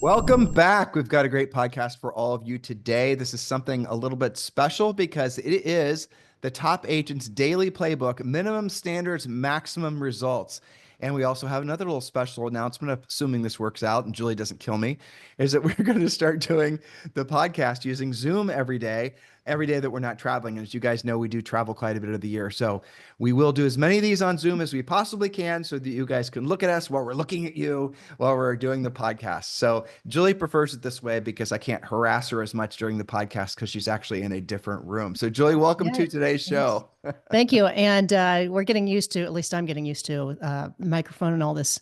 Welcome back. We've got a great podcast for all of you today. This is something a little bit special because it is the Top Agents Daily Playbook, Minimum Standards, Maximum Results. And we also have another little special announcement, assuming this works out and Julie doesn't kill me, is that we're going to start doing the podcast using Zoom every day that we're not traveling. And as you guys know, we do travel quite a bit of the year. So we will do as many of these on Zoom as we possibly can so that you guys can look at us while we're looking at you while we're doing the podcast. So Julie prefers it this way because I can't harass her as much during the podcast because she's actually in a different room. So Julie, welcome to today's show. Thank you. And we're getting used to, at least I'm getting used to microphone and all this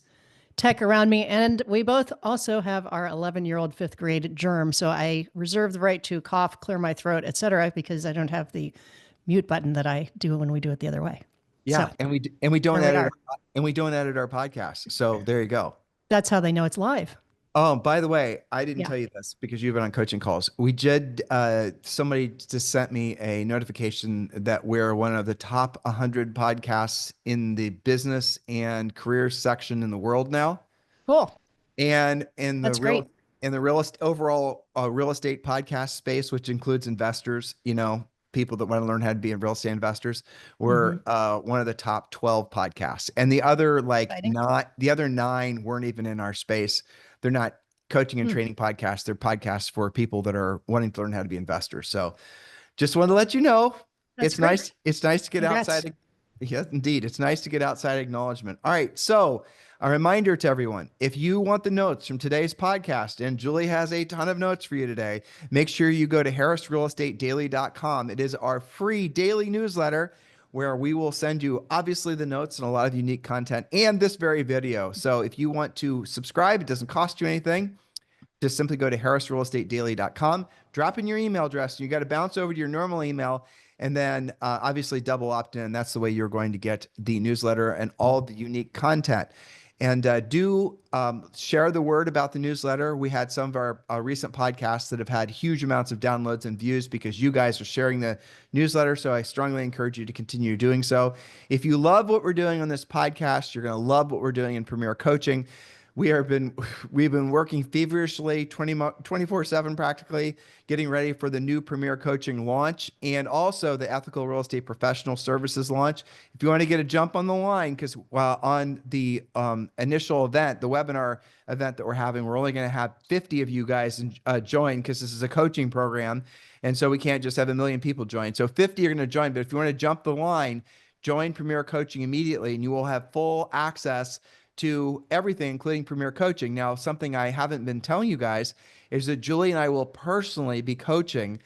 tech around me. And we both also have our 11-year-old fifth grade germ. So I reserve the right to cough, clear my throat, etc., because I don't have the mute button that I do when we do it the other way. Yeah. So, and we don't edit our podcast. So there you go. That's how they know it's live. Oh, by the way, I didn't tell you this because you've been on coaching calls. We did, somebody just sent me a notification that we're one of the top 100 podcasts in the business and career section in the world now. Cool. And in That's the great. overall real estate podcast space, which includes investors, people that want to learn how to be real estate investors, we're one of the top 12 podcasts. And the other nine weren't even in our space. They're not coaching and training podcasts. They're podcasts for people that are wanting to learn how to be investors. So just wanted to let you know, it's nice. It's nice to get outside. Yes, indeed. It's nice to get outside acknowledgement. All right. So a reminder to everyone, if you want the notes from today's podcast, and Julie has a ton of notes for you today, make sure you go to harrisrealestatedaily.com. It is our free daily newsletter where we will send you obviously the notes and a lot of unique content and this very video. So if you want to subscribe, it doesn't cost you anything. Just simply go to harrisrealestatedaily.com, drop in your email address. You got to bounce over to your normal email and then obviously double opt in. That's the way you're going to get the newsletter and all the unique content. And do share the word about the newsletter. We had some of our recent podcasts that have had huge amounts of downloads and views because you guys are sharing the newsletter. So I strongly encourage you to continue doing so. If you love what we're doing on this podcast, you're going to love what we're doing in Premier Coaching. We've been working feverishly 24/7 practically, getting ready for the new Premier Coaching launch and also the Ethical Real Estate Professional Services launch. If you want to get a jump on the line, because on the initial event, the webinar event that we're having, we're only going to have 50 of you guys join because this is a coaching program. And so we can't just have 1 million people join. So 50 are going to join. But if you want to jump the line, join Premier Coaching immediately and you will have full access to everything, including Premier Coaching. Now, something I haven't been telling you guys is that Julie and I will personally be coaching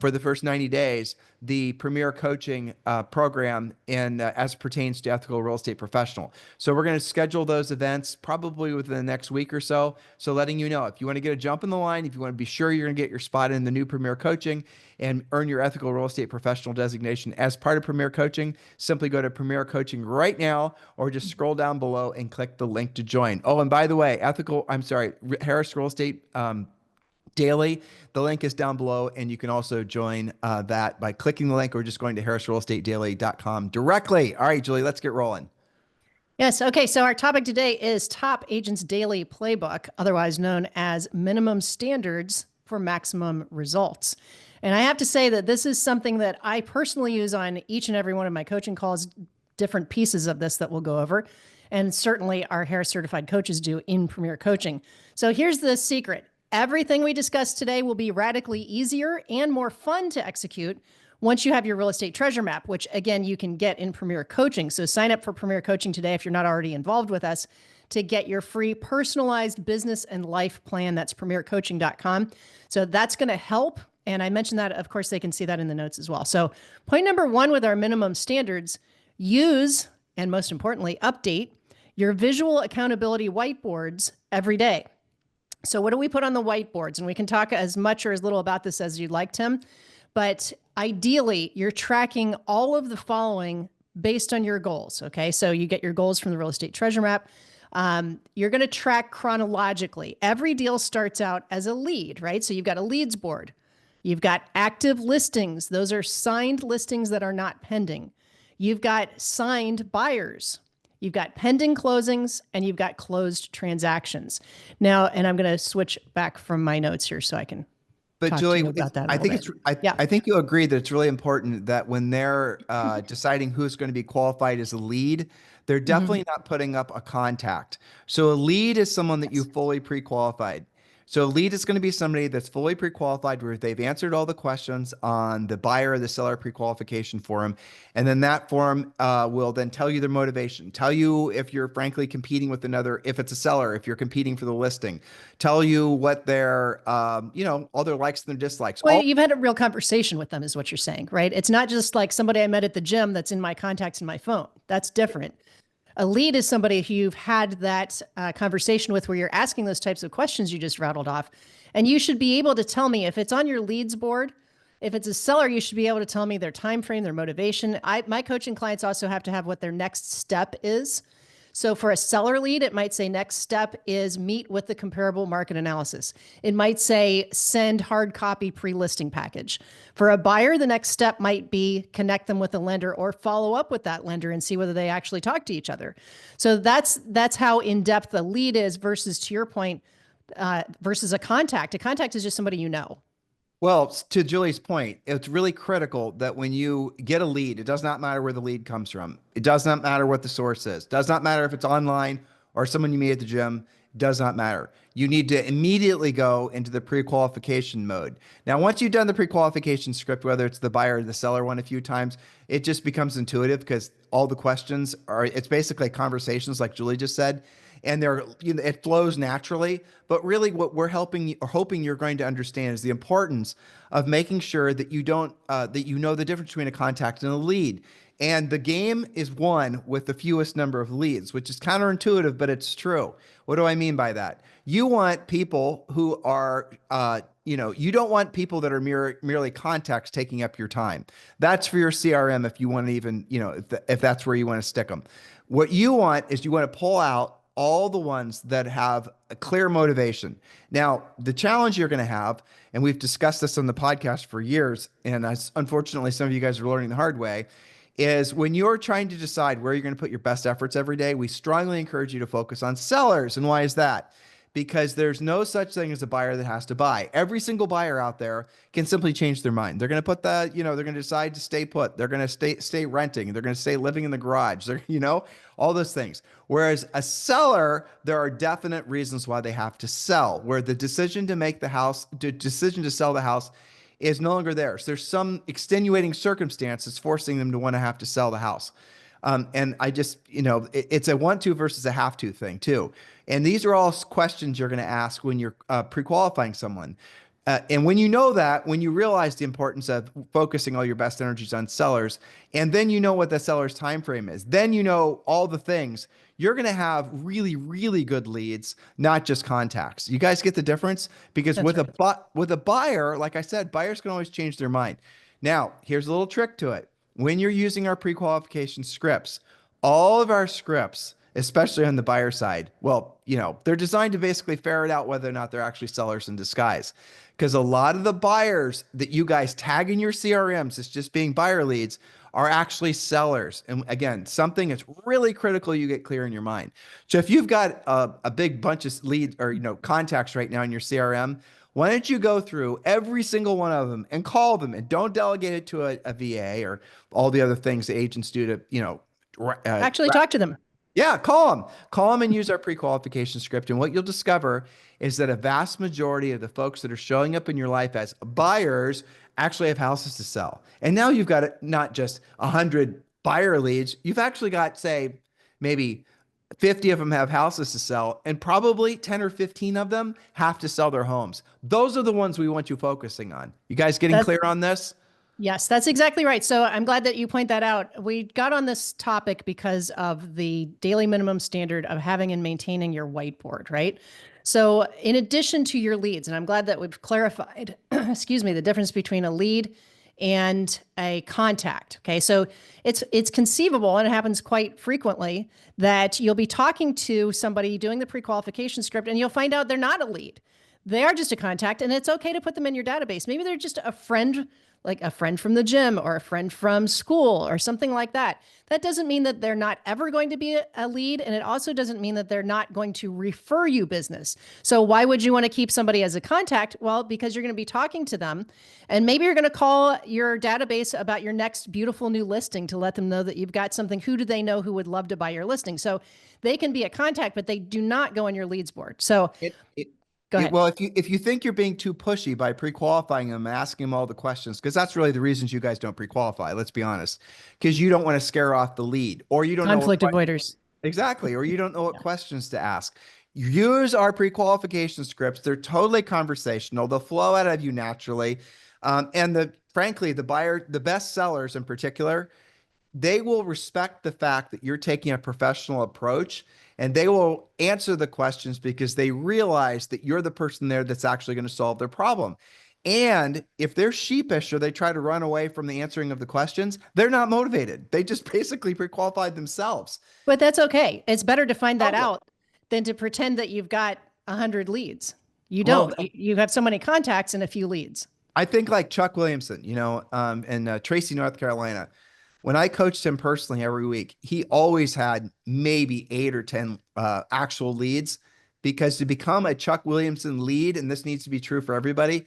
for the first 90 days, the Premier Coaching program and as pertains to Ethical Real Estate Professional. So we're going to schedule those events probably within the next week or so. So letting you know, if you want to get a jump in the line, if you want to be sure you're going to get your spot in the new Premier Coaching and earn your Ethical Real Estate Professional designation as part of Premier Coaching, simply go to Premier Coaching right now or just scroll down below and click the link to join. Oh, and by the way, Harris Real Estate Daily. The link is down below, and you can also join that by clicking the link or just going to harrisrealestatedaily.com directly. All right, Julie, let's get rolling. Yes. Okay. So our topic today is Top Agents Daily Playbook, otherwise known as Minimum Standards for Maximum Results. And I have to say that this is something that I personally use on each and every one of my coaching calls, different pieces of this that we'll go over. And certainly our Harris certified coaches do in Premier Coaching. So here's the secret. Everything we discussed today will be radically easier and more fun to execute once you have your real estate treasure map, which again, you can get in Premier Coaching. So sign up for Premier Coaching today if you're not already involved with us to get your free personalized business and life plan. That's premiercoaching.com. So that's going to help. And I mentioned that, of course, they can see that in the notes as well. So point number one with our minimum standards, use, and most importantly, update your visual accountability whiteboards every day. So what do we put on the whiteboards? And we can talk as much or as little about this as you'd like, Tim. But ideally, you're tracking all of the following based on your goals. Okay. So you get your goals from the real estate treasure map. You're going to track chronologically. Every deal starts out as a lead, right? So you've got a leads board. You've got active listings. Those are signed listings that are not pending. You've got signed buyers. you've got pending closings, and you've got closed transactions. Now, and I'm going to switch back from my notes here so I can But talk to Julie, you about that a I little think bit. it's Yeah. I think you'll agree that it's really important that when they're deciding who's going to be qualified as a lead, they're Mhm. definitely not putting up a contact. So a lead is someone that you Yes. fully pre-qualified. So a lead is going to be somebody that's fully pre-qualified where they've answered all the questions on the buyer or the seller pre-qualification form. And then that form will then tell you their motivation, tell you if you're frankly competing with another, if it's a seller, if you're competing for the listing, tell you what their, all their likes and their dislikes. Well, you've had a real conversation with them, is what you're saying, right? It's not just like somebody I met at the gym that's in my contacts in my phone. That's different. A lead is somebody who you've had that conversation with where you're asking those types of questions you just rattled off. And you should be able to tell me if it's on your leads board. If it's a seller, you should be able to tell me their time frame, their motivation. My coaching clients also have to have what their next step is. So for a seller lead, it might say next step is meet with the comparable market analysis. It might say send hard copy pre-listing package. For a buyer, the next step might be connect them with a lender or follow up with that lender and see whether they actually talk to each other. So that's how in-depth a lead is versus, to your point, versus a contact. A contact is just somebody you know. Well, to Julie's point, it's really critical that when you get a lead, it does not matter where the lead comes from. It does not matter what the source is. It does not matter if it's online or someone you meet at the gym. It does not matter. You need to immediately go into the pre-qualification mode. Now, once you've done the pre-qualification script, whether it's the buyer or the seller one a few times, it just becomes intuitive because all the questions are, it's basically conversations like Julie just said, and it flows naturally. But really what we're helping you or hoping you're going to understand is the importance of making sure that you don't that you know the difference between a contact and a lead. And the game is won with the fewest number of leads, which is counterintuitive, but it's true. What do I mean by that? You want people who are, you don't want people that are merely contacts taking up your time. That's for your CRM if you want to even, if that's where you want to stick them. What you want is you want to pull out all the ones that have a clear motivation. Now, the challenge you're going to have, and we've discussed this on the podcast for years, and unfortunately, some of you guys are learning the hard way, is when you're trying to decide where you're going to put your best efforts every day, we strongly encourage you to focus on sellers. And why is that? Because there's no such thing as a buyer that has to buy. Every single buyer out there can simply change their mind. They're going to put that, they're going to decide to stay put. They're going to stay renting. They're going to stay living in the garage. They're, all those things. Whereas a seller, there are definite reasons why they have to sell, where the decision to make the decision to sell the house is no longer theirs. There's some extenuating circumstances forcing them to want to have to sell the house. And I just, it's a want to versus a have to thing too. And these are all questions you're going to ask when you're pre-qualifying someone. And when you know that, when you realize the importance of focusing all your best energies on sellers, and then you know what the seller's time frame is, then you know all the things, you're going to have really, really good leads, not just contacts. You guys get the difference? Because That's right. with a buyer, like I said, buyers can always change their mind. Now, here's a little trick to it. When you're using our pre-qualification scripts, all of our scripts, especially on the buyer side, well, they're designed to basically ferret out whether or not they're actually sellers in disguise. Because a lot of the buyers that you guys tag in your CRMs as just being buyer leads are actually sellers. And again, something that's really critical you get clear in your mind. So if you've got a big bunch of leads or contacts right now in your CRM, why don't you go through every single one of them and call them, and don't delegate it to a VA or all the other things that agents do to, Actually talk to them. yeah, call them and use our pre-qualification script. And what you'll discover is that a vast majority of the folks that are showing up in your life as buyers actually have houses to sell. And now you've got not just 100 buyer leads, you've actually got, say, maybe 50 of them have houses to sell, and probably 10 or 15 of them have to sell their homes. Those are the ones we want you focusing on. You guys getting That's clear on this? Yes, that's exactly right. So I'm glad that you point that out. We got on this topic because of the daily minimum standard of having and maintaining your whiteboard, right? So in addition to your leads, and I'm glad that we've clarified, excuse me, the difference between a lead and a contact. Okay. So it's conceivable, and it happens quite frequently, that you'll be talking to somebody doing the pre-qualification script and you'll find out they're not a lead. They are just a contact, and it's okay to put them in your database. Maybe they're just a friend like a friend from the gym or a friend from school or something like that. That doesn't mean that they're not ever going to be a lead. And it also doesn't mean that they're not going to refer you business. So why would you want to keep somebody as a contact? Well, because you're going to be talking to them, and maybe you're going to call your database about your next beautiful new listing to let them know that you've got something. Who do they know who would love to buy your listing? So they can be a contact, but they do not go on your leads board. So go ahead. Well, if you think you're being too pushy by pre-qualifying them and asking them all the questions, because that's really the reasons you guys don't pre-qualify, let's be honest, because you don't want to scare off the lead, or you don't know Conflict avoiders. exactly, or you don't know what questions to ask. Use our pre-qualification scripts. They're totally conversational. They'll flow out of you naturally. And frankly, the best sellers in particular, they will respect the fact that you're taking a professional approach, and they will answer the questions because they realize that you're the person there that's actually going to solve their problem. And if they're sheepish or they try to run away from the answering of the questions, they're not motivated. They just basically pre-qualified themselves. But that's okay. It's better to find that out than to pretend that you've got 100 leads. You don't. Well, you have so many contacts and a few leads. I think like Chuck Williamson, in Tracy, North Carolina. When I coached him personally every week, he always had maybe 8 or 10 actual leads, because to become a Chuck Williamson lead, and this needs to be true for everybody,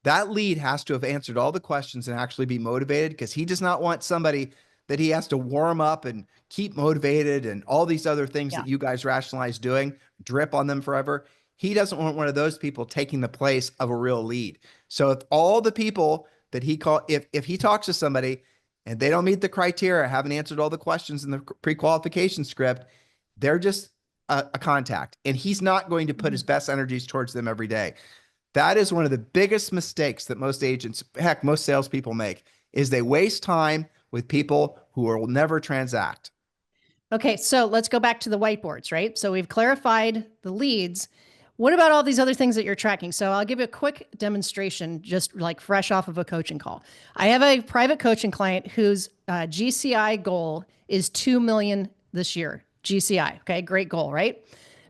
that lead has to have answered all the questions and actually be motivated, because he does not want somebody that he has to warm up and keep motivated and all these other things that you guys rationalize doing, drip on them forever. He doesn't want one of those people taking the place of a real lead. So if all the people that if he talks to somebody and they don't meet the criteria, haven't answered all the questions in the pre-qualification script, they're just a contact, and he's not going to put his best energies towards them every day. That is one of the biggest mistakes that most agents, heck, most salespeople make, is they waste time with people who will never transact. Okay, so let's go back to the whiteboards, right? So we've clarified the leads. What about all these other things that you're tracking? So I'll give you a quick demonstration, just like fresh off of a coaching call. I have a private coaching client whose GCI goal is 2 million this year. GCI, okay, great goal, right?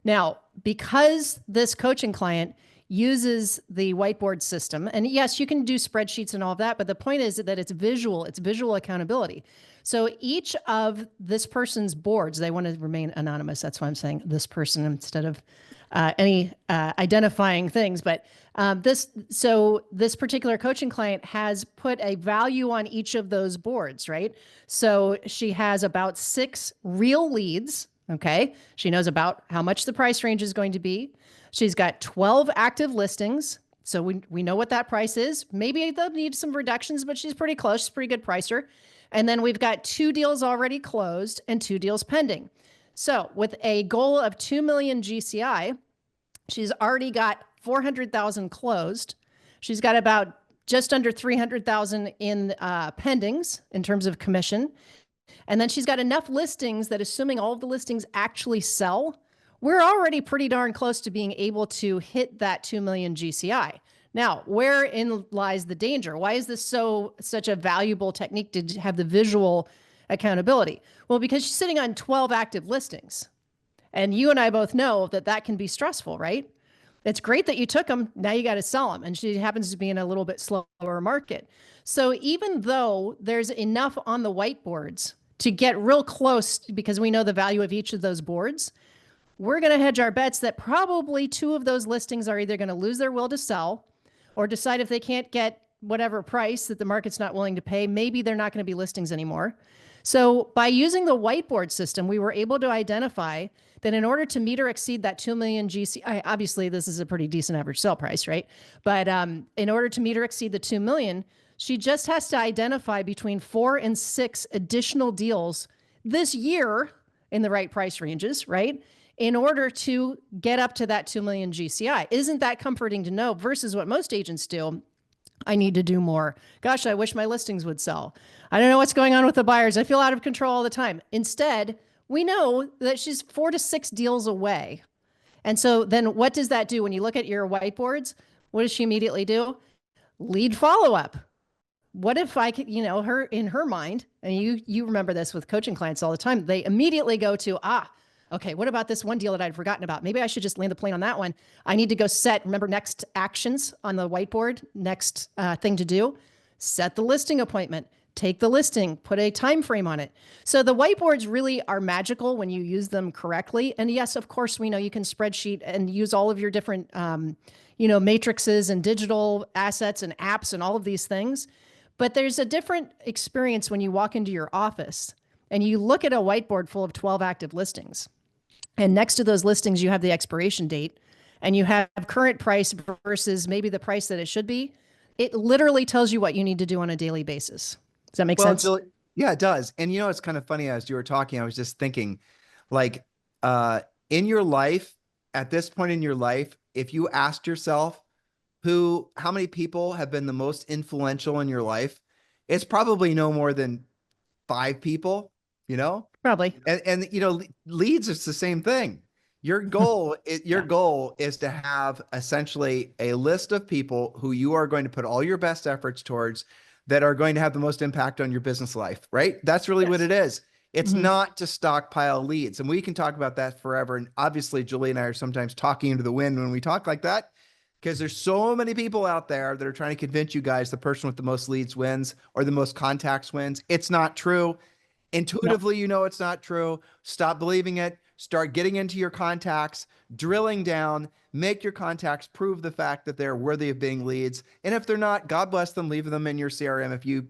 Now, because this coaching client uses the whiteboard system, and yes, you can do spreadsheets and all of that, but the point is that it's visual accountability. So each of this person's boards, they want to remain anonymous. That's why I'm saying this person instead of any identifying things. But this particular coaching client has put a value on each of those boards, right? So she has about 6 real leads. Okay. She knows about how much the price range is going to be. She's got 12 active listings. So we know what that price is. Maybe they'll need some reductions, but she's pretty close. She's a pretty good pricer. And then we've got 2 deals already closed and 2 deals pending. So with a goal of 2 million GCI, she's already got 400,000 closed. She's got about just under 300,000 in pendings in terms of commission. And then she's got enough listings that, assuming all of the listings actually sell, we're already pretty darn close to being able to hit that 2 million GCI. Now, wherein lies the danger? Why is this such a valuable technique to have the visual accountability? Well, because she's sitting on 12 active listings. And you and I both know that that can be stressful, right? It's great that you took them. Now you got to sell them. And she happens to be in a little bit slower market. So even though there's enough on the whiteboards to get real close, because we know the value of each of those boards, we're going to hedge our bets that probably 2 of those listings are either going to lose their will to sell, or decide if they can't get whatever price that the market's not willing to pay, maybe they're not going to be listings anymore. So by using the whiteboard system, we were able to identify that in order to meet or exceed that 2 million GCI, obviously this is a pretty decent average sale price, right? But in order to meet or exceed the 2 million, she just has to identify between 4 and 6 additional deals this year in the right price ranges, right? In order to get up to that 2 million GCI. Isn't that comforting to know versus what most agents do? I need to do more. Gosh, I wish my listings would sell. I don't know what's going on with the buyers. I feel out of control all the time. Instead, we know that she's 4 to 6 deals away. And so then what does that do when you look at your whiteboards? What does she immediately do? Lead follow-up. What if I could, her in her mind, and you remember this with coaching clients all the time, they immediately go to, okay, what about this one deal that I'd forgotten about? Maybe I should just land the plane on that one. I need to go remember next actions on the whiteboard, next thing to do. set the listing appointment, take the listing, put a time frame on it. So the whiteboards really are magical when you use them correctly. And yes, of course, we know you can spreadsheet and use all of your different, matrices and digital assets and apps and all of these things. But there's a different experience when you walk into your office and you look at a whiteboard full of 12 active listings. And next to those listings, you have the expiration date and you have current price versus maybe the price that it should be. It literally tells you what you need to do on a daily basis. Does that make Well, sense? Julie, yeah, it does. And it's kind of funny as you were talking, I was just thinking, like, in your life, at this point in your life, if you asked yourself how many people have been the most influential in your life, it's probably no more than 5 people, you know? Probably. And leads, it's the same thing. Your goal Yeah. is to have essentially a list of people who you are going to put all your best efforts towards that are going to have the most impact on your business life, right? That's really what Yes. it is. It's Mm-hmm. not to stockpile leads. And we can talk about that forever. And obviously, Julie and I are sometimes talking into the wind when we talk like that, because there's so many people out there that are trying to convince you guys the person with the most leads wins or the most contacts wins. It's not true. No. Intuitively, it's not true. Stop believing it. Start getting into your contacts, drilling down, make your contacts prove the fact that they're worthy of being leads. And if they're not, God bless them, leave them in your CRM if you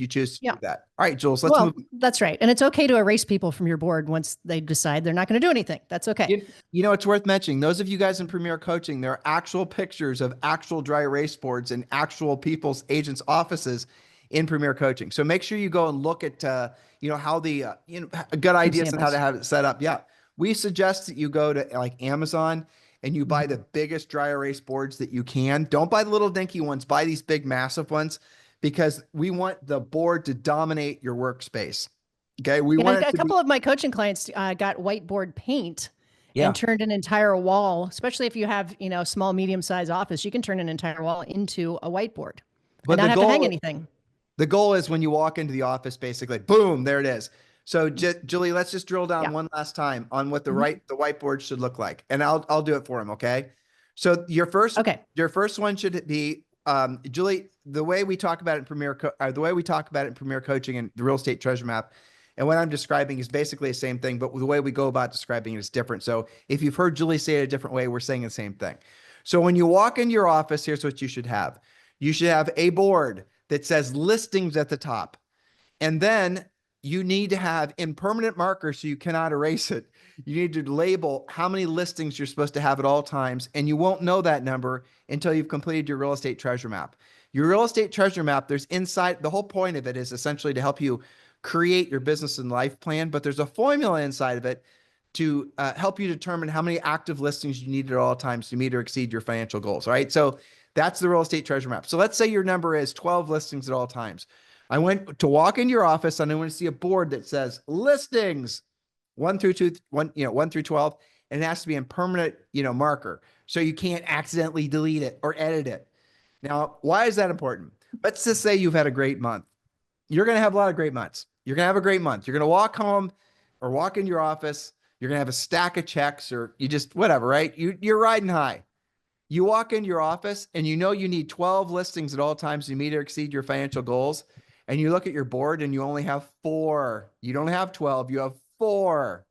choose to Yeah. do that. All right, Jules, let's move. Well, that's right. And it's okay to erase people from your board once they decide they're not going to do anything. That's okay. It's worth mentioning. Those of you guys in Premier Coaching, there are actual pictures of actual dry erase boards in actual people's agents' offices in Premier Coaching. So make sure you go and look at, how the, good ideas on how to have it set up. Yeah. We suggest that you go to like Amazon and you buy the biggest dry erase boards that you can. Don't buy the little dinky ones, buy these big, massive ones, because we want the board to dominate your workspace. Okay. We Yeah, want it a to be, couple of my coaching clients got whiteboard paint yeah. and turned an entire wall, especially if you have, small, medium-sized office, you can turn an entire wall into a whiteboard and But not have to hang anything. the goal is when you walk into the office, basically, boom, there it is. So Julie, let's just drill down Yeah. one last time on what the Mhm. the whiteboard should look like. And I'll do it for him. Okay. So Okay. your first one should be, Julie, the way we talk about it in the way we talk about it in Premier Coaching and the Real Estate Treasure Map. And what I'm describing is basically the same thing, but the way we go about describing it is different. So if you've heard Julie say it a different way, we're saying the same thing. So when you walk into your office, here's what you should have. You should have a board that says listings at the top. And then you need to have in permanent marker so you cannot erase it. You need to label how many listings you're supposed to have at all times. And you won't know that number until you've completed your real estate treasure map. Your real estate treasure map, there's inside, the whole point of it is essentially to help you create your business and life plan, but there's a formula inside of it to help you determine how many active listings you need at all times to meet or exceed your financial goals. All right. So that's the real estate treasure map. So let's say your number is 12 listings at all times. I went to walk in your office and I want to see a board that says listings 1 through 12, and it has to be in permanent, marker. So you can't accidentally delete it or edit it. Now, why is that important? Let's just say you've had a great month. You're going to have a lot of great months. You're going to have a great month. You're going to walk home or walk in your office. You're going to have a stack of checks or you just, whatever, right? You're riding high. You walk into your office and you need 12 listings at all times to meet or exceed your financial goals. And you look at your board and you only have 4. You don't have 12, you have 4.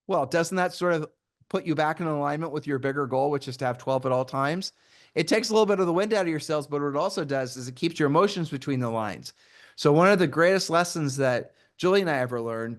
Well, doesn't that sort of put you back in alignment with your bigger goal, which is to have 12 at all times? It takes a little bit of the wind out of your sails, but what it also does is it keeps your emotions between the lines. So one of the greatest lessons that Julie and I ever learned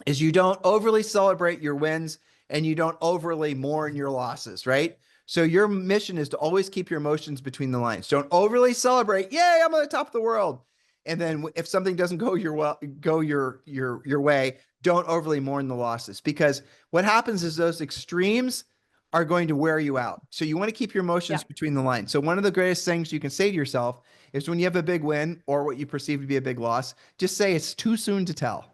is you don't overly celebrate your wins and you don't overly mourn your losses, right? So your mission is to always keep your emotions between the lines. Don't overly celebrate, yay, I'm on the top of the world. And then if something doesn't go your way, don't overly mourn the losses, because what happens is those extremes are going to wear you out. So you want to keep your emotions between the lines. So one of the greatest things you can say to yourself is when you have a big win or what you perceive to be a big loss, just say it's too soon to tell.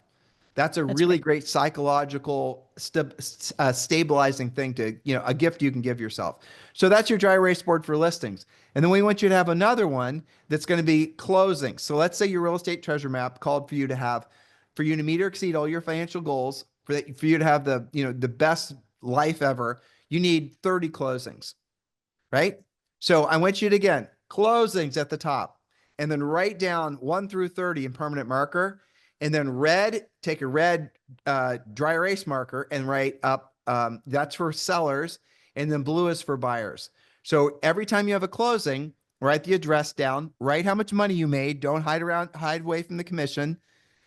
That's really great psychological stabilizing thing to, a gift you can give yourself. So that's your dry erase board for listings. And then we want you to have another one that's going to be closing. So let's say your real estate treasure map called for you to meet or exceed all your financial goals, for you to have the best life ever. You need 30 closings, right? So I want you to, again, closings at the top. and then write down 1 through 30 in permanent marker. And then red, take a red dry erase marker and write up, that's for sellers. And then blue is for buyers. So every time you have a closing, write the address down, write how much money you made. Don't hide away from the commission.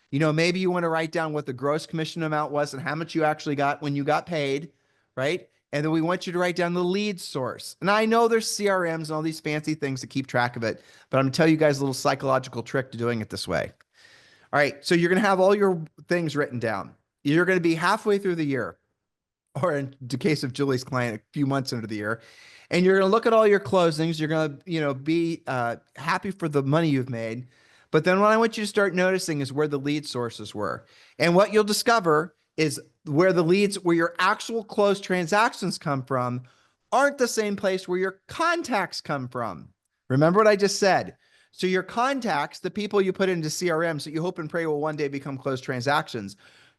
You know, maybe you want to write down what the gross commission amount was and how much you actually got when you got paid, right? And then we want you to write down the lead source. And I know there's CRMs and all these fancy things to keep track of it, but I'm gonna tell you guys a little psychological trick to doing it this way. All right, so you're gonna have all your things written down. You're gonna be halfway through the year, or in the case of Julie's client, a few months into the year, and you're gonna look at all your closings. You're gonna, be happy for the money you've made. But then what I want you to start noticing is where the lead sources were. And what you'll discover is where your actual closed transactions come from aren't the same place where your contacts come from. Remember what I just said. So your contacts, the people you put into CRMs that you hope and pray will one day become closed transactions,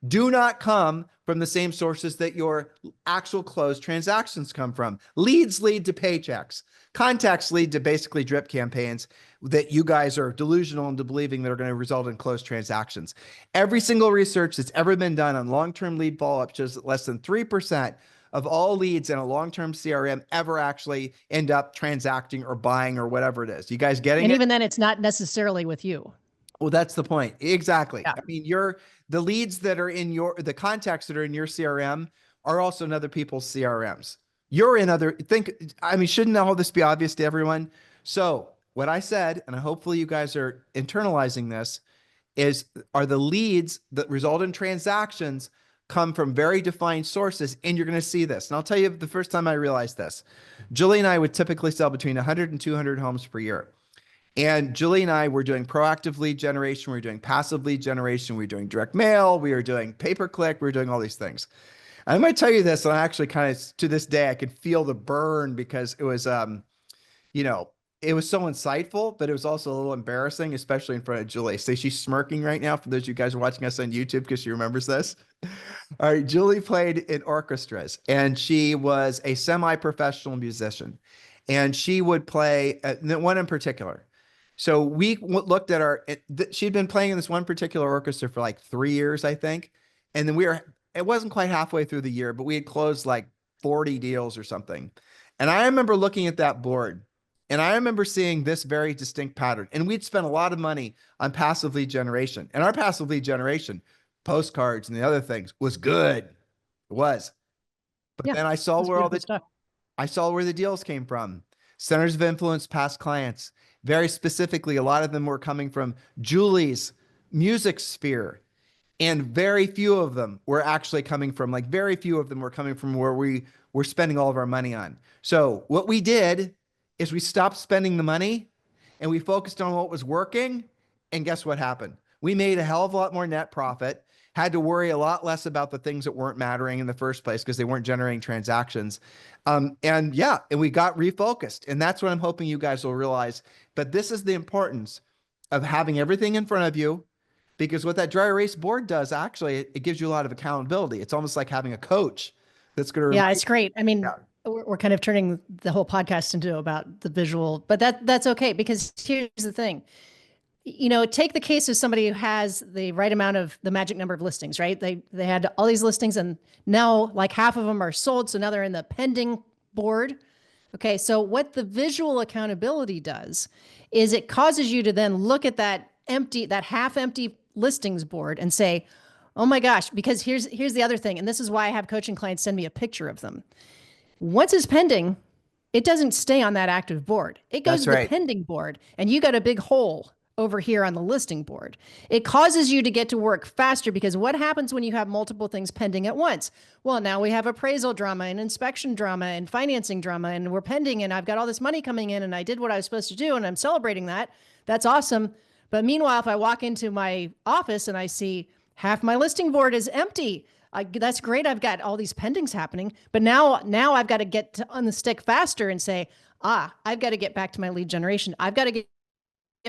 do not come from the same sources that your actual closed transactions come from. Leads lead to paychecks. Contacts lead to basically drip campaigns that you guys are delusional into believing that are going to result in closed transactions. Every single research that's ever been done on long-term lead follow-up shows that less than 3% of all leads in a long-term CRM ever actually end up transacting or buying or whatever it is. You guys getting it? And even then, it's not necessarily with you. Well, that's the point. Exactly. Yeah. I mean, the leads that are in the contacts that are in your CRM are also in other people's CRMs. Shouldn't all this be obvious to everyone? So what I said, and hopefully you guys are internalizing this, are the leads that result in transactions come from very defined sources, and you're going to see this. And I'll tell you the first time I realized this. Julie and I would typically sell between 100 and 200 homes per year. And Julie and I were doing proactive lead generation. We were doing passive lead generation. We were doing direct mail. We were doing pay-per-click. We were doing all these things. I'm going to tell you this, and I actually kind of, to this day, I could feel the burn because it was, it was so insightful, but it was also a little embarrassing, especially in front of Julie. So she's smirking right now for those of you guys who are watching us on YouTube because she remembers this. All right, Julie played in orchestras, and she was a semi-professional musician. And she would play, one in particular. So we looked at she'd been playing in this one particular orchestra for like 3 years, I think. And then it wasn't quite halfway through the year, but we had closed like 40 deals or something. And I remember looking at that board, and I remember seeing this very distinct pattern. And we'd spent a lot of money on passive lead generation. And our passive lead generation, postcards and the other things, was good. It was. But then I saw where the deals came from. Centers of influence, past clients. Very specifically, a lot of them were coming from Julie's music sphere. And very few of them were actually coming from where we were spending all of our money on. So what we did is we stopped spending the money and we focused on what was working. And guess what happened? We made a hell of a lot more net profit, had to worry a lot less about the things that weren't mattering in the first place because they weren't generating transactions. And we got refocused. And that's what I'm hoping you guys will realize. But this is the importance of having everything in front of you, because what that dry erase board does, actually, it gives you a lot of accountability. It's almost like having a coach that's going to. Yeah, it's great. I mean, we're kind of turning the whole podcast into about the visual, but that's okay, because here's the thing. Take the case of somebody who has the right amount of the magic number of listings, right? They had all these listings, and now like half of them are sold. So now they're in the pending board. Okay. So what the visual accountability does is it causes you to then look at that half empty listings board and say, oh my gosh, because here's the other thing. And this is why I have coaching clients send me a picture of them. Once it's pending, it doesn't stay on that active board. It goes to the pending board, and you got a big hole over here on the listing board. It causes you to get to work faster, because what happens when you have multiple things pending at once? Well, now we have appraisal drama and inspection drama and financing drama, and we're pending, and I've got all this money coming in, and I did what I was supposed to do, and I'm celebrating that. That's awesome. But meanwhile, if I walk into my office and I see half my listing board is empty, that's great. I've got all these pendings happening, but now I've got to get on the stick faster and say, I've got to get back to my lead generation. I've got to get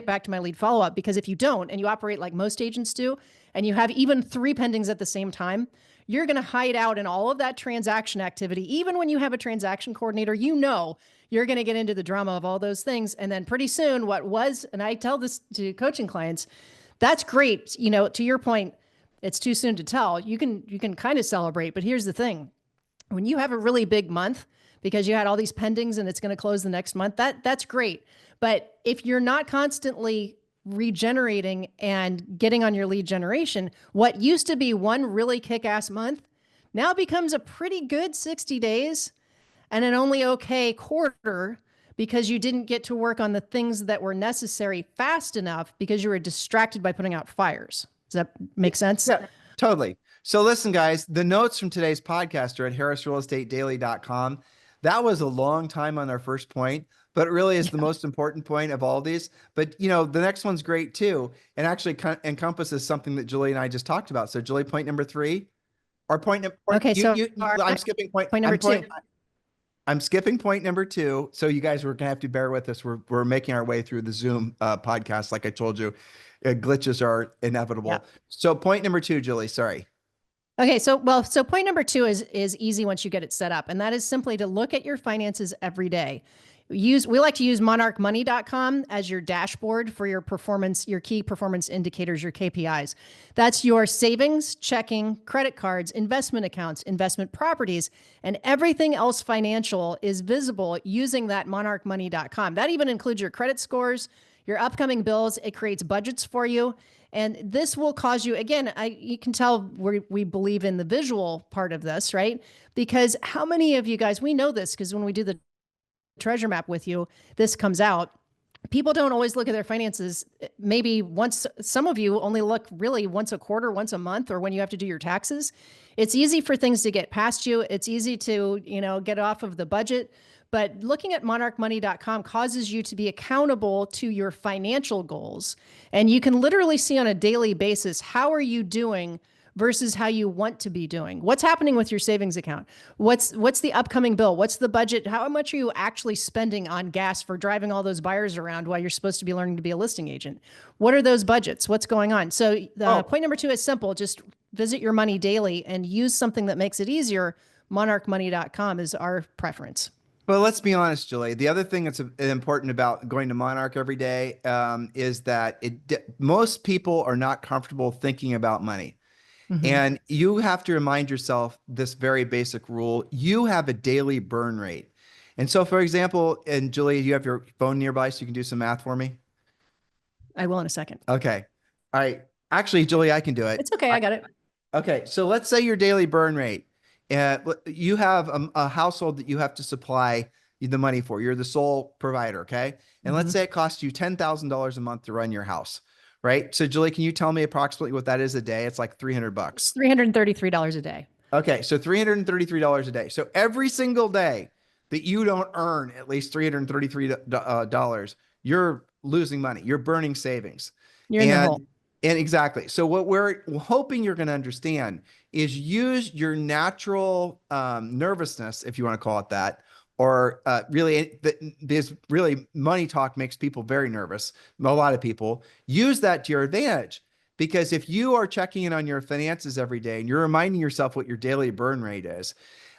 back to my lead follow-up, because if you don't, and you operate like most agents do, and you have even 3 pendings at the same time, you're going to hide out in all of that transaction activity. Even when you have a transaction coordinator, you're going to get into the drama of all those things. And then pretty soon what was, and I tell this to coaching clients, that's great. You know, to your point, it's too soon to tell. You can kind of celebrate, but here's the thing. When you have a really big month because you had all these pendings and it's going to close the next month, that's great. But if you're not constantly regenerating and getting on your lead generation, what used to be one really kick-ass month now becomes a pretty good 60 days and an only okay quarter because you didn't get to work on the things that were necessary fast enough because you were distracted by putting out fires. Does that make sense? Yeah, totally. So listen, guys, the notes from today's podcast are at harrisrealestatedaily.com. That was a long time on our first point, but it really is the most important point of all these. But, you know, the next one's great too, and actually encompasses something that Julie and I just talked about. So Julie, point number 3, or okay, I'm skipping point number 2. I'm skipping point number 2. So you guys, we're going to have to bear with us. We're making our way through the Zoom podcast. Like I told you, glitches are inevitable. Yeah. So point number 2, Julie, sorry. Okay. So point number 2 is easy once you get it set up. And that is simply to look at your finances every day. We like to use monarchmoney.com as your dashboard for your performance, your key performance indicators, your KPIs. That's your savings, checking, credit cards, investment accounts, investment properties, and everything else financial is visible using that monarchmoney.com. That even includes your credit scores, your upcoming bills. It creates budgets for you. And this will cause you, again, you can tell we believe in the visual part of this, right? Because how many of you guys, we know this because when we do the treasure map with you, this comes out. People don't always look at their finances. Maybe once, some of you only look really once a quarter, once a month, or when you have to do your taxes. It's easy for things to get past you. It's easy to, get off of the budget. But looking at monarchmoney.com causes you to be accountable to your financial goals. And you can literally see on a daily basis, how are you doing versus how you want to be doing? What's happening with your savings account? What's the upcoming bill? What's the budget? How much are you actually spending on gas for driving all those buyers around while you're supposed to be learning to be a listing agent? What are those budgets? What's going on? So point number 2 is simple. Just visit your money daily and use something that makes it easier. Monarchmoney.com is our preference. Well, let's be honest, Julie. The other thing that's important about going to Monarch every day is that most people are not comfortable thinking about money. Mm-hmm. And you have to remind yourself this very basic rule. You have a daily burn rate. And so, for example, and Julie, you have your phone nearby so you can do some math for me? I will in a second. Okay. All right. Actually, Julie, I can do it. It's okay. I got it. Okay. So let's say your daily burn rate. You have a household that you have to supply the money for. You're the sole provider, okay? And let's say it costs you $10,000 a month to run your house, right? So Julie, can you tell me approximately what that is a day? It's like $300. $333 a day. Okay, so $333 a day. So every single day that you don't earn at least $333, you're losing money. You're burning savings. You're in the hole. And exactly. So what we're hoping you're going to understand is use your natural nervousness, if you want to call it that, or because really money talk makes people very nervous. A lot of people use that to your advantage, because if you are checking in on your finances every day and you're reminding yourself what your daily burn rate is,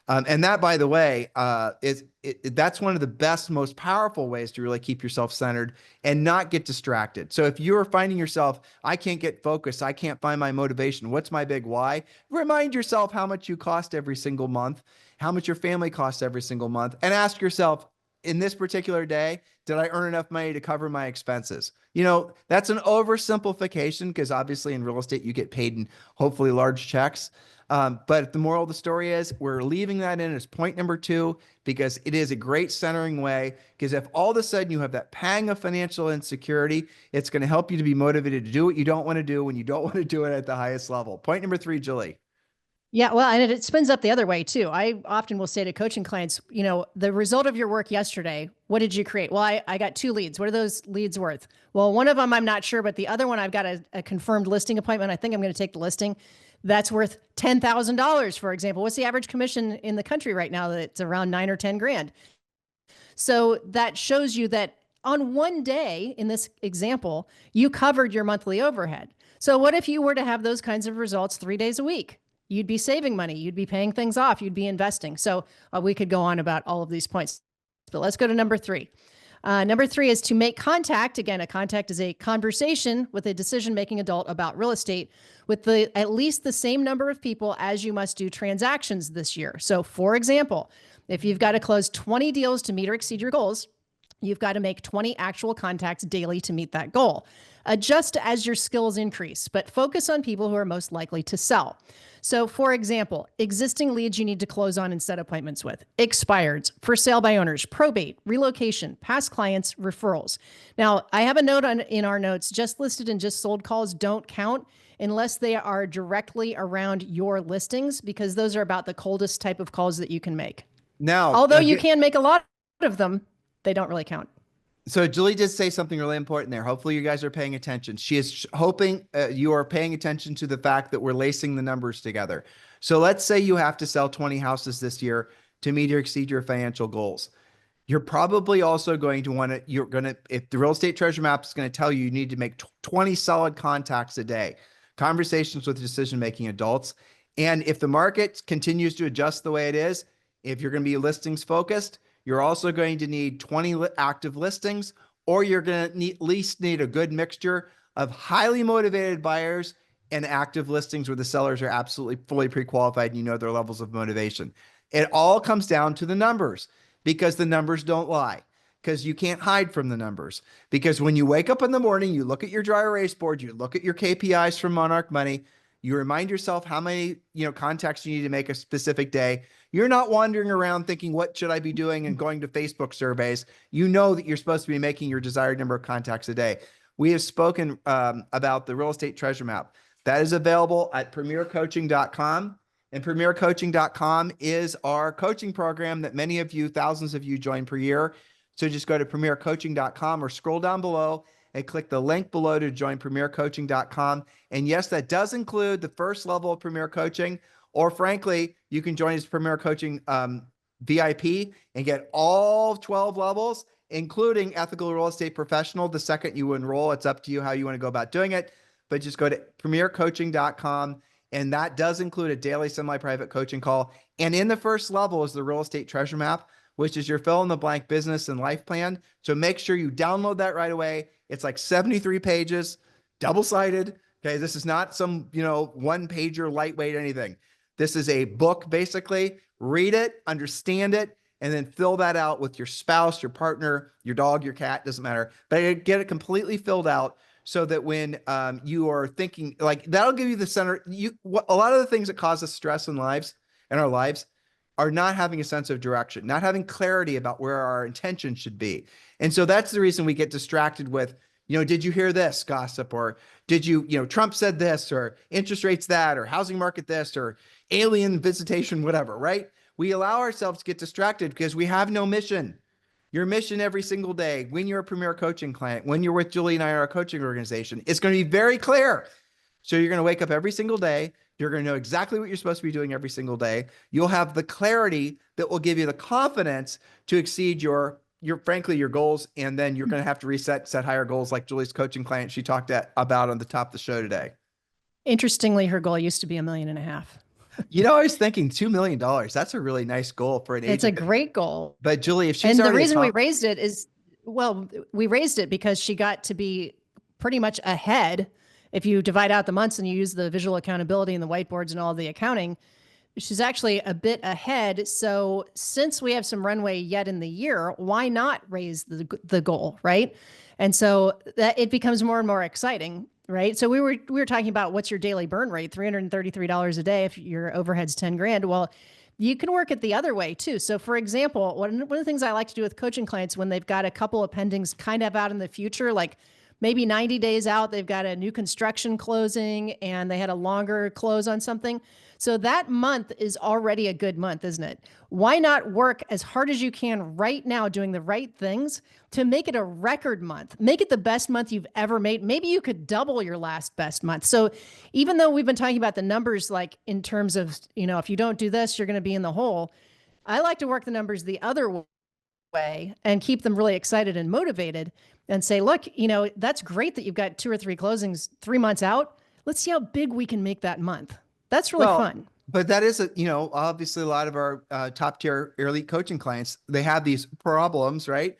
and that, by the way, that's one of the best, most powerful ways to really keep yourself centered and not get distracted. So if you're finding yourself, I can't get focused, I can't find my motivation, what's my big why? Remind yourself how much you cost every single month, how much your family costs every single month, and ask yourself, in this particular day, did I earn enough money to cover my expenses? That's an oversimplification, because obviously in real estate, you get paid in hopefully large checks. But the moral of the story is we're leaving that in as point number 2, because it is a great centering way. Because if all of a sudden you have that pang of financial insecurity, it's going to help you to be motivated to do what you don't want to do when you don't want to do it at the highest level. Point number 3, Julie. Yeah, well, and it spins up the other way too. I often will say to coaching clients, the result of your work yesterday, what did you create? Well, I got 2 leads. What are those leads worth? Well, one of them I'm not sure, but the other one I've got a confirmed listing appointment. I think I'm going to take the listing. That's worth $10,000, for example. What's the average commission in the country right now? It's around 9 or 10 grand. So that shows you that on one day, in this example, you covered your monthly overhead. So what if you were to have those kinds of results 3 days a week? You'd be saving money. You'd be paying things off. You'd be investing. So we could go on about all of these points. But let's go to number 3. Number 3 is to make contact. Again, a contact is a conversation with a decision-making adult about real estate with at least the same number of people as you must do transactions this year. So for example, if you've got to close 20 deals to meet or exceed your goals, you've got to make 20 actual contacts daily to meet that goal. Adjust as your skills increase, but focus on people who are most likely to sell. So for example, existing leads you need to close on and set appointments with, expireds, for sale by owners, probate, relocation, past clients, referrals. Now, I have a note in our notes, just listed and just sold calls don't count unless they are directly around your listings, because those are about the coldest type of calls that you can make. Now, although you can make a lot of them, they don't really count. So Julie did say something really important there. Hopefully you guys are paying attention. She is hoping you are paying attention to the fact that we're lacing the numbers together. So let's say you have to sell 20 houses this year to meet or exceed your financial goals. You're probably also going to want to, if the real estate treasure map is going to tell you, you need to make 20 solid contacts a day, conversations with decision-making adults. And if the market continues to adjust the way it is, if you're going to be listings focused, you're also going to need 20 active listings, or you're going to at least need a good mixture of highly motivated buyers and active listings where the sellers are absolutely fully pre-qualified and you know their levels of motivation. It all comes down to the numbers, because the numbers don't lie, because you can't hide from the numbers. Because when you wake up in the morning, you look at your dry erase board, you look at your KPIs from Monarch Money, you remind yourself how many contacts you need to make a specific day. You're not wandering around thinking, what should I be doing, and going to Facebook surveys. You know that you're supposed to be making your desired number of contacts a day. We have spoken about the real estate treasure map. That is available at premiercoaching.com. And premiercoaching.com is our coaching program that many of you, thousands of you, join per year. So just go to premiercoaching.com or scroll down below and click the link below to join premiercoaching.com. And yes, that does include the first level of Premier Coaching, or frankly, you can join as Premier Coaching VIP and get all 12 levels, including Ethical Real Estate Professional. The second you enroll, it's up to you how you want to go about doing it, but just go to premiercoaching.com. And that does include a daily semi-private coaching call. And in the first level is the real estate treasure map, which is your fill in the blank business and life plan. So make sure you download that right away. It's like 73 pages, double-sided. Okay, this is not some, one pager, lightweight, anything. This is a book, basically. Read it, understand it, and then fill that out with your spouse, your partner, your dog, your cat, doesn't matter. But get it completely filled out so that when you are thinking, that'll give you the center. A lot of the things that cause us stress in our lives are not having a sense of direction, not having clarity about where our intention should be. And so that's the reason we get distracted with, did you hear this gossip? Or did Trump said this, or interest rates that, or housing market this, or alien visitation, whatever, right? We allow ourselves to get distracted because we have no mission. Your mission every single day, when you're a Premier Coaching client, when you're with Julie and I, our coaching organization, it's going to be very clear. So you're going to wake up every single day. You're going to know exactly what you're supposed to be doing every single day. You'll have the clarity that will give you the confidence to exceed your goals. And then you're going to have to set higher goals, like Julie's coaching client she talked about on the top of the show today. Interestingly, her goal used to be $1.5 million. I was thinking $2 million. That's a really nice goal for an agent. It's a great goal. But Julie, if she's and the reason we raised it is, we raised it because she got to be pretty much ahead. If you divide out the months and you use the visual accountability and the whiteboards and all the accounting, she's actually a bit ahead. So since we have some runway yet in the year, why not raise the goal, right? And so that it becomes more and more exciting, right? So we were talking about what's your daily burn rate, $333 a day if your overhead's 10 grand. Well, you can work it the other way too. So for example, one of the things I like to do with coaching clients when they've got a couple of pendings kind of out in the future, like maybe 90 days out, they've got a new construction closing and they had a longer close on something. So that month is already a good month, isn't it? Why not work as hard as you can right now doing the right things to make it a record month? Make it the best month you've ever made. Maybe you could double your last best month. So even though we've been talking about the numbers, like in terms of, if you don't do this, you're going to be in the hole. I like to work the numbers the other way and keep them really excited and motivated and say, look, that's great that you've got 2 or 3 closings 3 months out. Let's see how big we can make that month. That's really fun. but that is obviously a lot of our top tier elite coaching clients, they have these problems, right?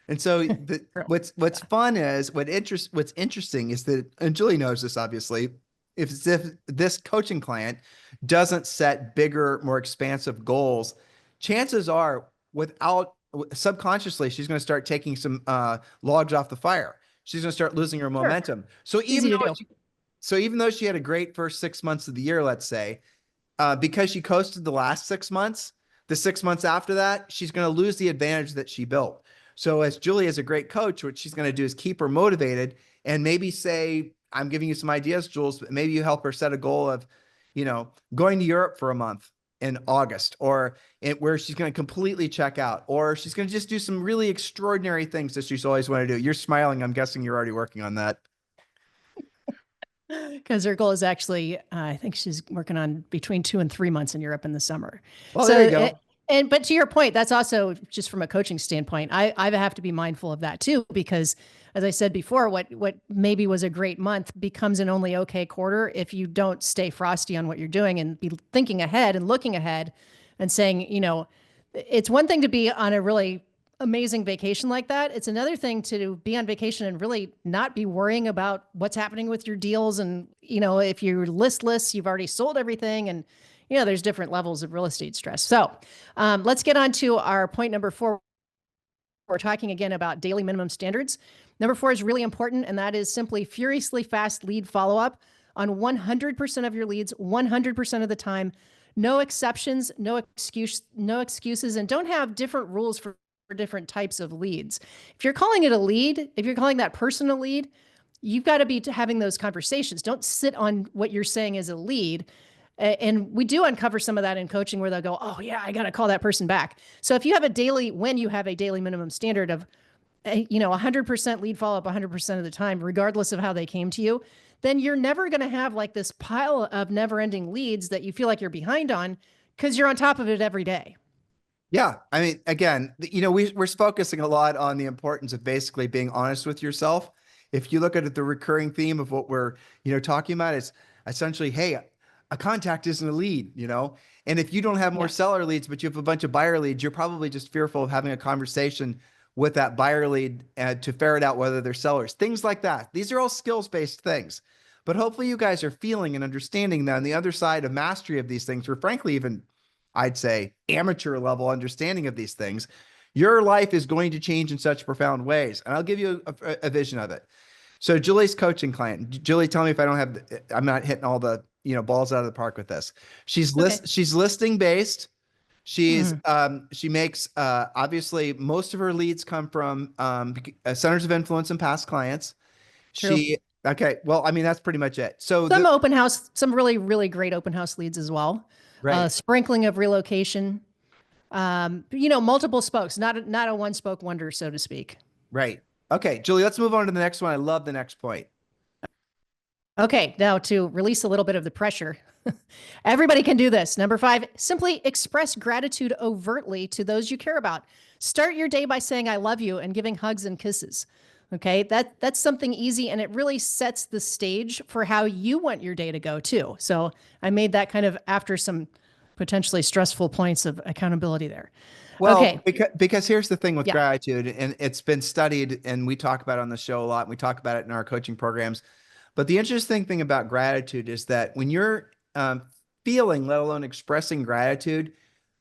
And so True. what's fun is what's interesting is that, and Julie knows this obviously, if this coaching client doesn't set bigger, more expansive goals, chances are without subconsciously, she's going to start taking some logs off the fire. She's going to start losing her Sure. momentum. So Easy to do. even though she had a great first 6 months of the year, let's say, because she coasted the last 6 months, the 6 months after that, she's going to lose the advantage that she built. So as Julie is a great coach, what she's going to do is keep her motivated and maybe say, I'm giving you some ideas, Jules, but maybe you help her set a goal of, going to Europe for a month in August, or where she's going to completely check out, or she's going to just do some really extraordinary things that she's always wanted to do. You're smiling. I'm guessing you're already working on that. Because her goal is actually, I think she's working on between 2 and 3 months in Europe in the summer. Well, there you So, go. but to your point, that's also just from a coaching standpoint. I have to be mindful of that too, because as I said before, what maybe was a great month becomes an only okay quarter if you don't stay frosty on what you're doing and be thinking ahead and looking ahead and saying, it's one thing to be on a really amazing vacation like that. It's another thing to be on vacation and really not be worrying about what's happening with your deals. And, if you're listless, you've already sold everything. And, there's different levels of real estate stress. So let's get on to our point number 4. We're talking again about daily minimum standards. Number 4 is really important, and that is simply furiously fast lead follow-up on 100% of your leads, 100% of the time. No exceptions, no excuses, and don't have different rules for different types of leads. If you're calling it a lead, if you're calling that person a lead, you've got to be having those conversations. Don't sit on what you're saying is a lead. And we do uncover some of that in coaching where they'll go, oh yeah, I got to call that person back. So if you have when you have a daily minimum standard of, 100% lead follow-up 100% of the time, regardless of how they came to you, then you're never going to have like this pile of never-ending leads that you feel like you're behind on because you're on top of it every day. Yeah. I mean, again, we're focusing a lot on the importance of basically being honest with yourself. If you look at it, the recurring theme of what we're, talking about is essentially, hey, a contact isn't a lead. And if you don't have more Yeah. seller leads, but you have a bunch of buyer leads, you're probably just fearful of having a conversation with that buyer lead to ferret out whether they're sellers, things like that. These are all skills-based things. But hopefully you guys are feeling and understanding that on the other side of mastery of these things, or frankly, even I'd say amateur level understanding of these things, your life is going to change in such profound ways. And I'll give you a vision of it. So Julie's coaching client. Julie, tell me if I'm not hitting all the, balls out of the park with this. Okay. She's listing based. Mhm. She makes, obviously most of her leads come from, centers of influence and past clients. True. Okay. Well, I mean, that's pretty much it. So Some open house, some really, really great open house leads as well. right, Sprinkling of relocation. Multiple spokes, not a one spoke wonder, so to speak. right. Okay, Julie, let's move on to the next one. I love the next point. Okay, now to release a little bit of the pressure. Everybody can do this. Number 5, simply express gratitude overtly to those you care about. Start your day by saying I love you and giving hugs and kisses. Okay, that's something easy, and it really sets the stage for how you want your day to go too. So I made that kind of after some potentially stressful points of accountability there. Well, Okay. because here's the thing with Yeah. gratitude, and it's been studied, and we talk about it on the show a lot, and we talk about it in our coaching programs. But the interesting thing about gratitude is that when you're feeling, let alone expressing gratitude,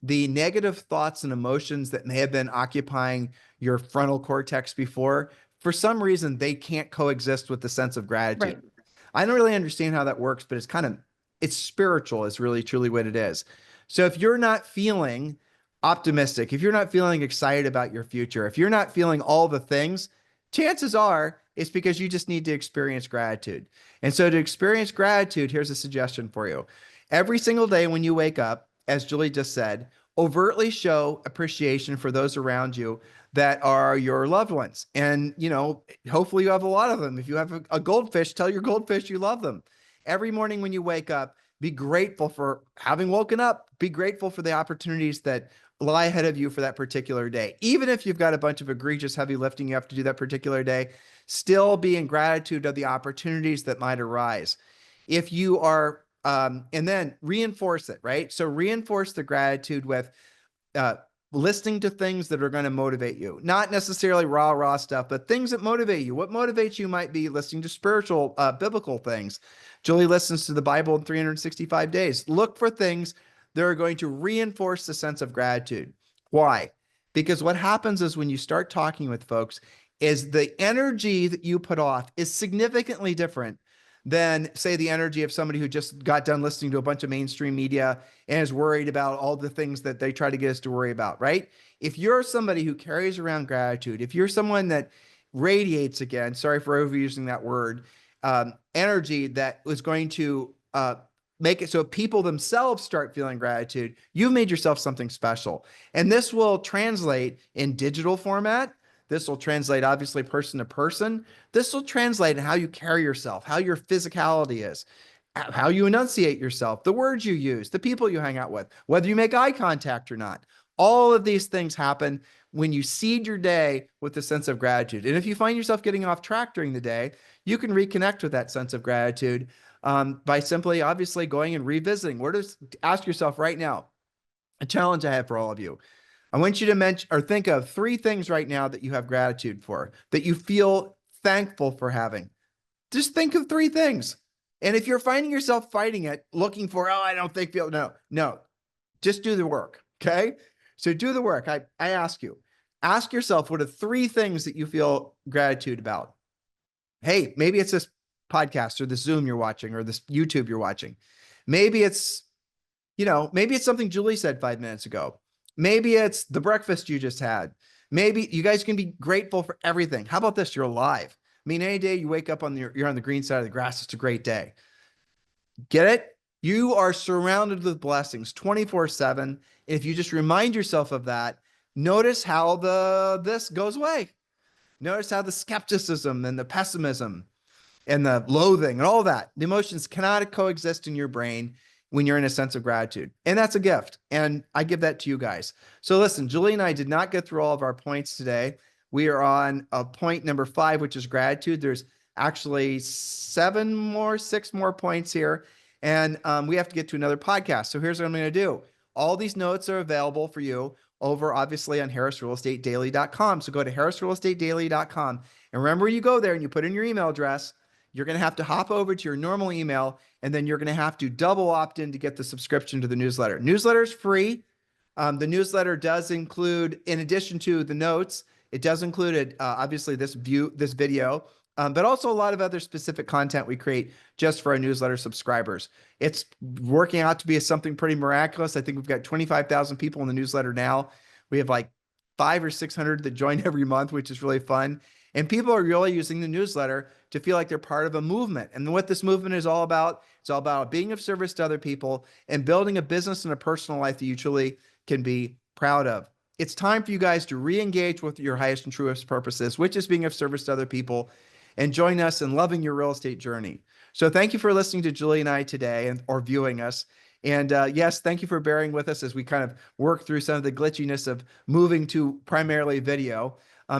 the negative thoughts and emotions that may have been occupying your frontal cortex before, for some reason, they can't coexist with the sense of gratitude. Right. I don't really understand how that works, but it's spiritual, is really truly what it is. So if you're not feeling optimistic, if you're not feeling excited about your future, if you're not feeling all the things, chances are it's because you just need to experience gratitude. And so to experience gratitude, here's a suggestion for you. Every single day when you wake up, as Julie just said, overtly show appreciation for those around you that are your loved ones. And, hopefully you have a lot of them. If you have a goldfish, tell your goldfish you love them. Every morning when you wake up, be grateful for having woken up. Be grateful for the opportunities that lie ahead of you for that particular day. Even if you've got a bunch of egregious heavy lifting you have to do that particular day, still be in gratitude of the opportunities that might arise. If you are And then reinforce it, right? So reinforce the gratitude with listening to things that are going to motivate you, not necessarily rah stuff, but things that motivate you. What motivates you might be listening to spiritual, biblical things. Julie listens to the Bible in 365 days. Look for things that are going to reinforce the sense of gratitude. Why? Because what happens is when you start talking with folks is the energy that you put off is significantly different than, say, the energy of somebody who just got done listening to a bunch of mainstream media and is worried about all the things that they try to get us to worry about, right? If you're somebody who carries around gratitude, if you're someone that radiates, again, sorry for overusing that word, energy that was going to make it so people themselves start feeling gratitude, you've made yourself something special. And this will translate in digital format. This will translate, obviously, person to person. This will translate in how you carry yourself, how your physicality is, how you enunciate yourself, the words you use, the people you hang out with, whether you make eye contact or not. All of these things happen when you seed your day with a sense of gratitude. And if you find yourself getting off track during the day, you can reconnect with that sense of gratitude by simply, obviously, going and revisiting. Ask yourself right now, a challenge I have for all of you. I want you to mention or think of 3 things right now that you have gratitude for, that you feel thankful for having. Just think of 3 things. And if you're finding yourself fighting it, looking for, I don't think, no, just do the work. Okay. So do the work. I ask yourself, what are 3 things that you feel gratitude about? Hey, maybe it's this podcast or this Zoom you're watching or this YouTube you're watching. Maybe it's something Julie said 5 minutes ago. Maybe it's the breakfast you just had. Maybe you guys can be grateful for everything. How about this? You're alive. I mean, any day you wake up you're on the green side of the grass, it's a great day. Get it? You are surrounded with blessings 24/7. If you just remind yourself of that, notice how this goes away. Notice how the skepticism and the pessimism and the loathing and all that, the emotions cannot coexist in your brain when you're in a sense of gratitude. And that's a gift. And I give that to you guys. So listen, Julie and I did not get through all of our points today. We are on point number 5, which is gratitude. There's actually 6 more points here. And we have to get to another podcast. So here's what I'm going to do. All these notes are available for you over, obviously, on harrisrealestatedaily.com. So go to harrisrealestatedaily.com. And remember, when you go there and you put in your email address, you're going to have to hop over to your normal email, and then you're going to have to double opt in to get the subscription to the newsletter. Newsletter is free. The newsletter does include, in addition to the notes, it does include obviously this video, but also a lot of other specific content we create just for our newsletter subscribers. It's working out to be something pretty miraculous. I think we've got 25,000 people in the newsletter now. We have like 500 or 600 that join every month, which is really fun. And people are really using the newsletter to feel like they're part of a movement. And what this movement is all about, it's all about being of service to other people and building a business and a personal life that you truly can be proud of. It's time for you guys to re-engage with your highest and truest purposes, which is being of service to other people, and join us in loving your real estate journey. So thank you for listening to Julie and I today, or viewing us. And yes, thank you for bearing with us as we kind of work through some of the glitchiness of moving to primarily video.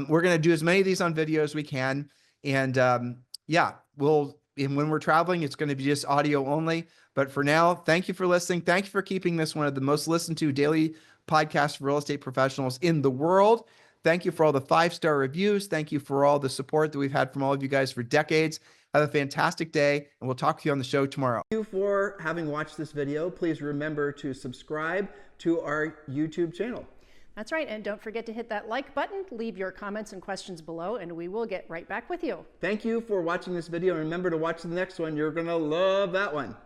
We're going to do as many of these on video as we can. And when we're traveling, it's going to be just audio only. But for now, thank you for listening. Thank you for keeping this one of the most listened to daily podcasts for real estate professionals in the world. Thank you for all the 5-star reviews. Thank you for all the support that we've had from all of you guys for decades. Have a fantastic day, and we'll talk to you on the show tomorrow. Thank you for having watched this video. Please remember to subscribe to our YouTube channel. That's right. And don't forget to hit that like button, leave your comments and questions below, and we will get right back with you. Thank you for watching this video. And remember to watch the next one. You're going to love that one.